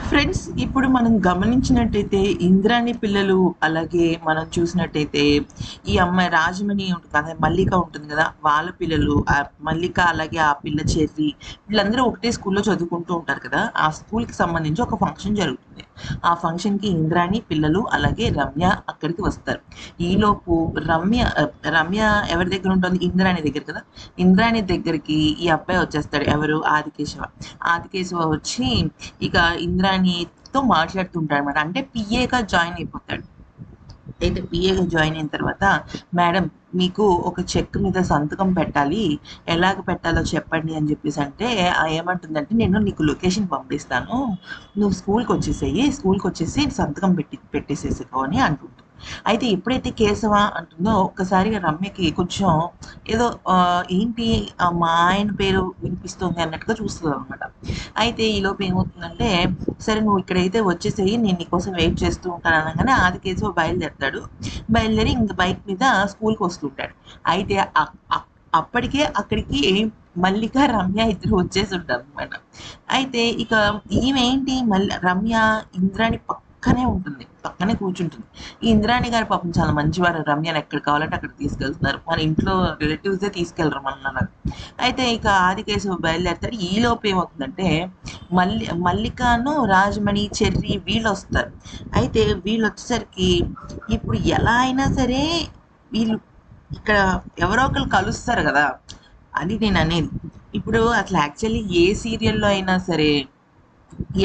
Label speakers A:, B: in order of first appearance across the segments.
A: Friends, ఇప్పుడు మనం గమనించినట్టయితే ఇంద్రాణి పిల్లలు, అలాగే మనం చూసినట్టయితే ఈ అమ్మాయి రాజమణి ఉంటుంది కదా, మల్లిక ఉంటుంది కదా, వాళ్ళ పిల్లలు, మల్లిక అలాగే ఆ పిల్ల చెర్రి, వీళ్ళందరూ ఒకటే స్కూల్లో చదువుకుంటూ ఉంటారు కదా. ఆ స్కూల్కి సంబంధించి ఒక ఫంక్షన్ జరుగుతుంది. ఆ ఫంక్షన్కి ఇంద్రాణి పిల్లలు అలాగే రమ్య అక్కడికి వస్తారు. ఈలోపు రమ్య ఎవరి దగ్గర ఉంటుంది? ఇంద్రాణి దగ్గర కదా. ఇంద్రాణి దగ్గరికి ఈ అబ్బాయి వచ్చేస్తాడు. ఎవరు? ఆదికేశవ. ఆదికేశవ వచ్చి ఇక ఇంద్రాణితో మాట్లాడుతుంటాడు అనమాట. అంటే పిఏగా జాయిన్ అయిపోతాడు. అయితే పిఏగా జాయిన్ అయిన తర్వాత, మేడం మీకు ఒక చెక్ మీద సంతకం పెట్టాలి, ఎలాగ పెట్టాలో చెప్పండి అని చెప్పేసి అంటే ఏమంటుందంటే, నేను నీకు లొకేషన్ పంపిస్తాను, నువ్వు స్కూల్కి వచ్చేసి సంతకం పెట్టేసేసుకో అని అంటుంది. అయితే ఎప్పుడైతే కేశవ అంటుందో ఒక్కసారిగా రమ్యకి కొంచెం ఏదో ఏంటి మా ఆయన పేరు వినిపిస్తుంది అన్నట్టుగా చూస్తుంది అనమాట. అయితే ఈలోపు ఏమవుతుందంటే, సరే నువ్వు ఇక్కడైతే వచ్చేసేయి, నేను నీకోసం వెయిట్ చేస్తూ ఉంటాను అనగానే ఆదికేశవ బయలుదేరతాడు. బయలుదేరి ఇంక బైక్ మీద స్కూల్కి వస్తుంటాడు. అయితే అప్పటికే అక్కడికి మల్లిక రమ్య ఇద్దరు వచ్చేసి ఉంటారు అనమాట. అయితే ఇక ఈమె ఏంటి, మళ్ళీ రమ్య ఇంద్రాణి పక్కనే కూర్చుంటుంది. ఈ ఇంద్రాణి గారు పాపం చాలా మంచివారు. రమ్యని ఎక్కడ కావాలంటే అక్కడ తీసుకెళ్తున్నారు. మన ఇంట్లో రిలేటివ్సే తీసుకెళ్ళరు మనల్ని. అయితే ఇక ఆదికేశవ బయలుదేరతాడు. ఈలోపు ఏమవుతుందంటే, మల్లికను, రాజమణి, చెర్రి వీళ్ళొస్తారు. అయితే వీళ్ళొచ్చేసరికి ఇప్పుడు ఎలా అయినా సరే వీళ్ళు ఇక్కడ ఎవరో ఒకళ్ళు కలుస్తారు గదా! అది నేననేది. ఇప్పుడు అసలు యాక్చువల్లీ ఏ సీరియల్‌లో అయినా సరే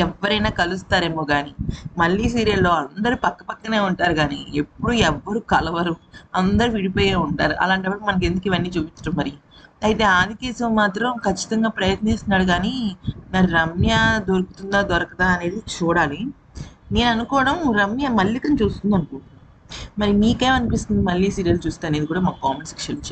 A: ఎవ్వరైనా కలుస్తారేమో గానీ, మళ్ళీ సీరియల్‌లో అందరూ పక్కనే ఉంటారు గానీ, ఎప్పుడు ఎవ్వరు కలవరు. అందరూ విడిపోయే ఉంటారు. అలాంటప్పుడు మనకెందుకు ఇవన్నీ చూపించడం మరి? అయితే ఆదికేశవ మాత్రం ఖచ్చితంగా ప్రయత్నిస్తున్నాడు గానీ, మరి రమ్య దొరుకుతుందా? దొరకదా? అనేది చూడాలి. నేననుకోవడం రమ్య మల్లికని చూస్తుందనుకుంటున్నా. మరి మీకేమనిపిస్తుంది మళ్ళీ సీరియల్ చూస్తే అనేది కూడా మాకు కామెంట్ సెక్షన్‌లో